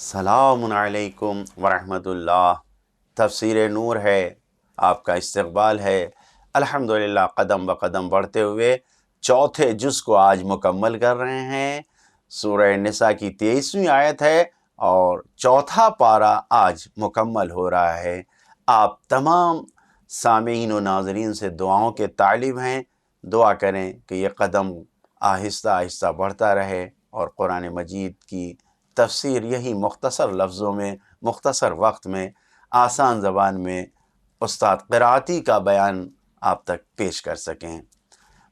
السلام علیکم ورحمۃ اللہ۔ تفسیر نور ہے، آپ کا استقبال ہے۔ الحمدللہ قدم بقدم بڑھتے ہوئے چوتھے جز کو آج مکمل کر رہے ہیں۔ سورہ نساء کی 23ویں آیت ہے اور چوتھا پارہ آج مکمل ہو رہا ہے۔ آپ تمام سامعین و ناظرین سے دعاؤں کے طالب ہیں۔ دعا کریں کہ یہ قدم آہستہ آہستہ بڑھتا رہے اور قرآن مجید کی تفسیر یہی مختصر لفظوں میں، مختصر وقت میں، آسان زبان میں استاد قرائتی کا بیان آپ تک پیش کر سکیں۔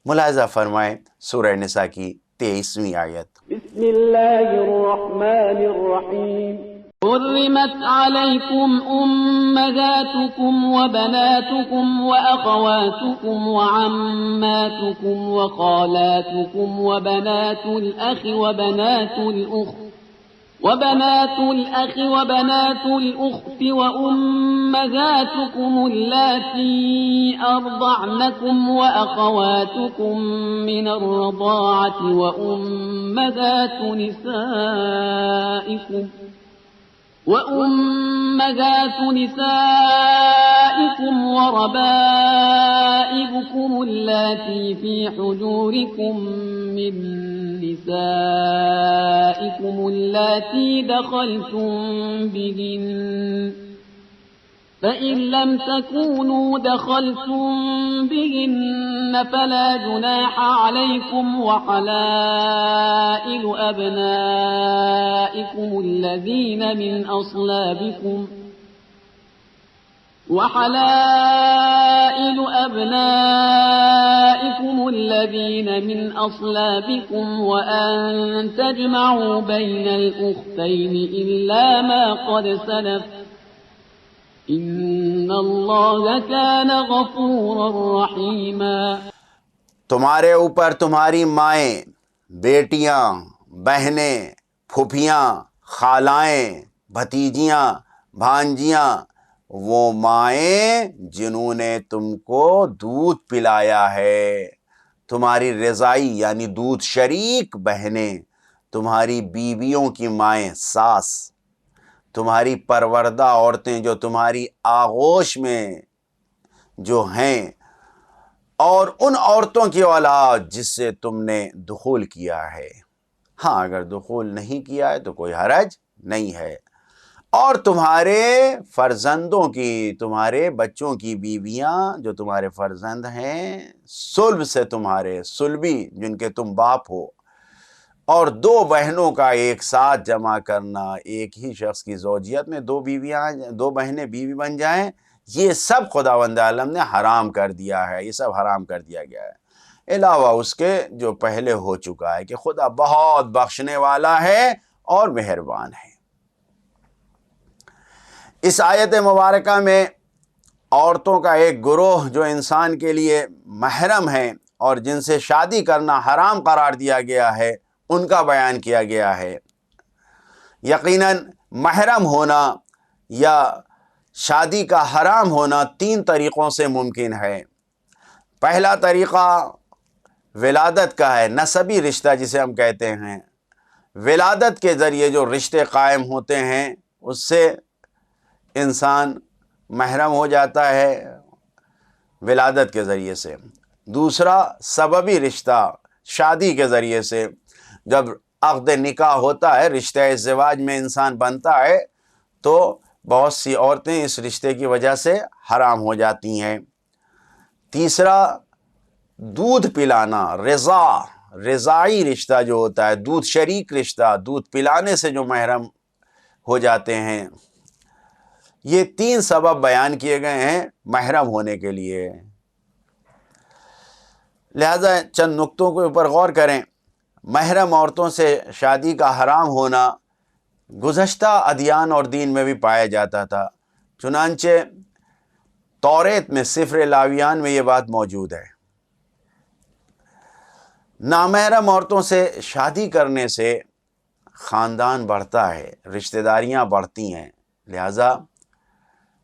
ملاحظہ فرمائیں سورہ نساء کی 23ویں آیت۔ بسم اللہ الرحمن الرحیم۔ حرمت علیکم امہاتکم وبناتکم واخواتکم وعماتکم وخالاتکم وبنات الاخ وبنات الأخ وبنات الأخت وأمهاتكم اللاتي أرضعنكم وأخواتكم من الرضاعة وأمهات نسائكم وربائبكم اللاتي في حجوركم من نسائكم اللاتي دخلتم بهن فإن لم تكونوا دخلتم بهن فلا جناح عليكم وحلائل أبنائكم الذين من أصلابكم وأن تجمعوا بين الأختين إلا ما قد سلف إن الله كان غفورا رحيما۔ تمہارے اوپر تمہاری مائیں، بیٹیاں، بہنیں، پھوپھیاں، خالائیں، بھتیجیاں، بھانجیاں، وہ مائیں جنہوں نے تم کو دودھ پلایا ہے، تمہاری رضائی یعنی دودھ شریک بہنیں، تمہاری بیویوں کی مائیں، ساس، تمہاری پروردہ عورتیں جو تمہاری آغوش میں جو ہیں، اور ان عورتوں کی اولاد جس سے تم نے دخول کیا ہے۔ ہاں، اگر دخول نہیں کیا ہے تو کوئی حرج نہیں ہے۔ اور تمہارے فرزندوں کی، تمہارے بچوں کی بیویاں جو تمہارے فرزند ہیں، صلب سے تمہارے صلبی جن کے تم باپ ہو، اور دو بہنوں کا ایک ساتھ جمع کرنا، ایک ہی شخص کی زوجیت میں دو بہنیں بیوی بن جائیں، یہ سب خداوند عالم نے حرام کر دیا ہے، یہ سب حرام کر دیا گیا ہے، علاوہ اس کے جو پہلے ہو چکا ہے کہ خدا بہت بخشنے والا ہے اور مہربان ہے۔ اس آیت مبارکہ میں عورتوں کا ایک گروہ جو انسان کے لیے محرم ہیں اور جن سے شادی کرنا حرام قرار دیا گیا ہے، ان کا بیان کیا گیا ہے۔ یقیناً محرم ہونا یا شادی کا حرام ہونا 3 طریقوں سے ممکن ہے۔ پہلا طریقہ ولادت کا ہے، نسبی رشتہ جسے ہم کہتے ہیں۔ ولادت کے ذریعے جو رشتے قائم ہوتے ہیں اس سے انسان محرم ہو جاتا ہے، ولادت کے ذریعے سے۔ دوسرا سببی رشتہ، شادی کے ذریعے سے، جب عقد نکاح ہوتا ہے، رشتہ ازدواج میں انسان بنتا ہے تو بہت سی عورتیں اس رشتے کی وجہ سے حرام ہو جاتی ہیں۔ تیسرا دودھ پلانا، رضائی رشتہ جو ہوتا ہے، دودھ شریک رشتہ، دودھ پلانے سے جو محرم ہو جاتے ہیں۔ یہ 3 سبب بیان کیے گئے ہیں محرم ہونے کے لیے۔ لہذا چند نقطوں کے اوپر غور کریں۔ محرم عورتوں سے شادی کا حرام ہونا گزشتہ ادیان اور دین میں بھی پایا جاتا تھا، چنانچہ توریت میں سفر لاویان میں یہ بات موجود ہے۔ نامحرم عورتوں سے شادی کرنے سے خاندان بڑھتا ہے، رشتہ داریاں بڑھتی ہیں، لہذا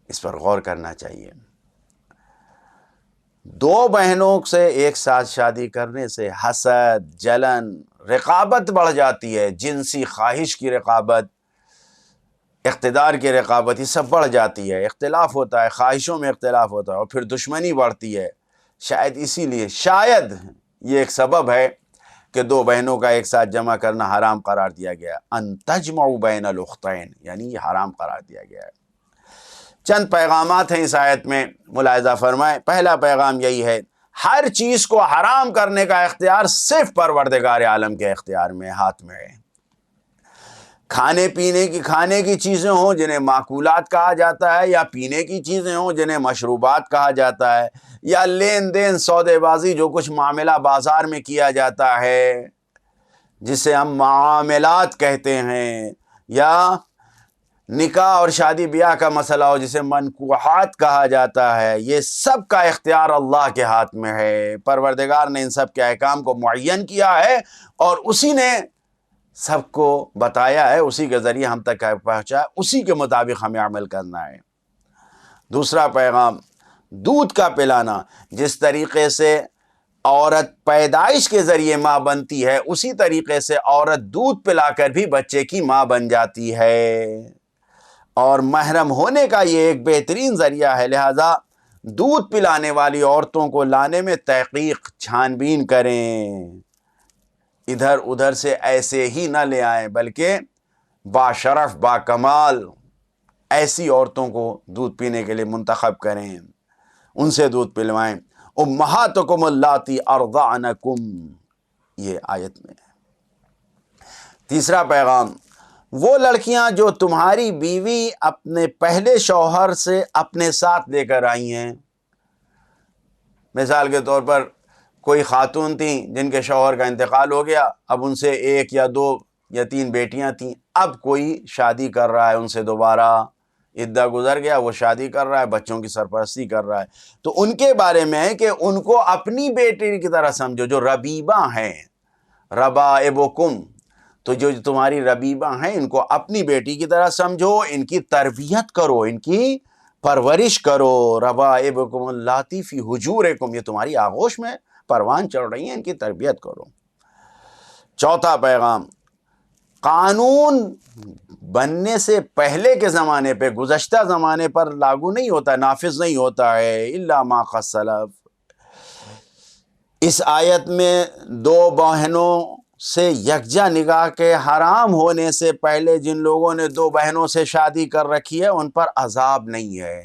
اس پر غور کرنا چاہیے۔ 2 بہنوں سے ایک ساتھ شادی کرنے سے حسد، جلن، رقابت بڑھ جاتی ہے، جنسی خواہش کی رقابت، اقتدار کی رقابت یہ سب بڑھ جاتی ہے، اختلاف ہوتا ہے، خواہشوں میں اختلاف ہوتا ہے، اور پھر دشمنی بڑھتی ہے۔ شاید اسی لیے، شاید یہ ایک سبب ہے کہ دو بہنوں کا ایک ساتھ جمع کرنا حرام قرار دیا گیا، ان تجمعوا بین الاختین، یعنی یہ حرام قرار دیا گیا ہے۔ چند پیغامات ہیں اس آیت میں، ملاحظہ فرمائیں۔ پہلا پیغام یہی ہے، ہر چیز کو حرام کرنے کا اختیار صرف پروردگار عالم کے اختیار میں، ہاتھ میں ہے۔ کھانے کی چیزیں ہوں جنہیں معقولات کہا جاتا ہے، یا پینے کی چیزیں ہوں جنہیں مشروبات کہا جاتا ہے، یا لین دین سودے بازی جو کچھ معاملہ بازار میں کیا جاتا ہے جسے ہم معاملات کہتے ہیں، یا نکاح اور شادی بیاہ کا مسئلہ ہو جسے منکوحات کہا جاتا ہے، یہ سب کا اختیار اللہ کے ہاتھ میں ہے۔ پروردگار نے ان سب کے احکام کو معین کیا ہے اور اسی نے سب کو بتایا ہے، اسی کے ذریعے ہم تک پہنچا ہے، اسی کے مطابق ہمیں عمل کرنا ہے۔ دوسرا پیغام، دودھ کا پلانا۔ جس طریقے سے عورت پیدائش کے ذریعے ماں بنتی ہے، اسی طریقے سے عورت دودھ پلا کر بھی بچے کی ماں بن جاتی ہے، اور محرم ہونے کا یہ ایک بہترین ذریعہ ہے۔ لہذا دودھ پلانے والی عورتوں کو لانے میں تحقیق، چھان بین کریں، ادھر ادھر سے ایسے ہی نہ لے آئیں، بلکہ باشرف، با کمال ایسی عورتوں کو دودھ پینے کے لیے منتخب کریں، ان سے دودھ پلوائیں۔ امہاتکم اللاتی ارضعنکم، یہ آیت میں ہے۔ تیسرا پیغام، وہ لڑکیاں جو تمہاری بیوی اپنے پہلے شوہر سے اپنے ساتھ لے کر آئی ہیں۔ مثال کے طور پر کوئی خاتون تھیں جن کے شوہر کا انتقال ہو گیا، اب ان سے 1 یا 2 یا 3 بیٹیاں تھیں، اب کوئی شادی کر رہا ہے ان سے دوبارہ، عدہ گزر گیا، وہ شادی کر رہا ہے، بچوں کی سرپرستی کر رہا ہے، تو ان کے بارے میں ہے کہ ان کو اپنی بیٹی کی طرح سمجھو، جو ربیبہ ہیں، ربائبکم، تو جو تمہاری ربیبہ ہیں ان کو اپنی بیٹی کی طرح سمجھو، ان کی تربیت کرو، ان کی پرورش کرو۔ ربائبکم اللاتی فی حجورکم، یہ تمہاری آغوش میں پروان چڑھ رہی ہیں، ان کی تربیت کرو۔ چوتھا پیغام، قانون بننے سے پہلے کے زمانے پہ، گزشتہ زمانے پر لاگو نہیں ہوتا، نافذ نہیں ہوتا ہے، الا ما قد سلف۔ اس آیت میں 2 بہنوں سے یکجا نکاح کے حرام ہونے سے پہلے جن لوگوں نے 2 بہنوں سے شادی کر رکھی ہے ان پر عذاب نہیں ہے،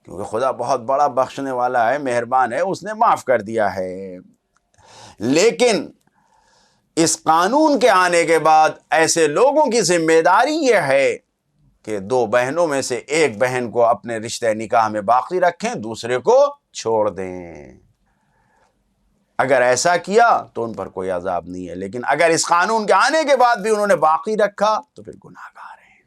کیونکہ خدا بہت بڑا بخشنے والا ہے، مہربان ہے، اس نے معاف کر دیا ہے۔ لیکن اس قانون کے آنے کے بعد ایسے لوگوں کی ذمہ داری یہ ہے کہ 2 بہنوں میں سے ایک بہن کو اپنے رشتہ نکاح میں باقی رکھیں، دوسرے کو چھوڑ دیں۔ اگر ایسا کیا تو ان پر کوئی عذاب نہیں ہے، لیکن اگر اس قانون کے آنے کے بعد بھی انہوں نے باقی رکھا تو پھر گناہ گار ہیں۔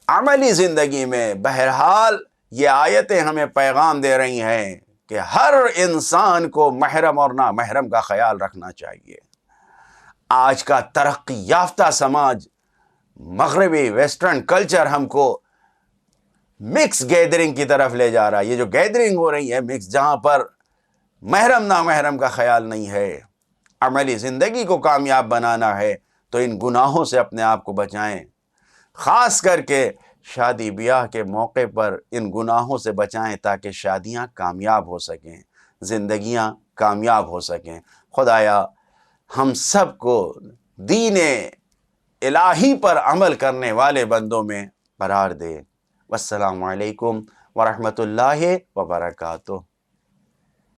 عملی زندگی میں بہرحال یہ آیتیں ہمیں پیغام دے رہی ہیں کہ ہر انسان کو محرم اور نامحرم کا خیال رکھنا چاہیے۔ آج کا ترقی یافتہ سماج، مغربی ویسٹرن کلچر ہم کو مکس گیدرنگ کی طرف لے جا رہا ہے۔ یہ جو گیدرنگ ہو رہی ہے مکس، جہاں پر محرم نامحرم کا خیال نہیں ہے، عملی زندگی کو کامیاب بنانا ہے تو ان گناہوں سے اپنے آپ کو بچائیں، خاص کر کے شادی بیاہ کے موقع پر ان گناہوں سے بچائیں تاکہ شادیاں کامیاب ہو سکیں، زندگیاں کامیاب ہو سکیں۔ خدایا ہم سب کو دین الہی پر عمل کرنے والے بندوں میں قرار دے۔ والسلام علیکم ورحمۃ اللہ وبرکاتہ۔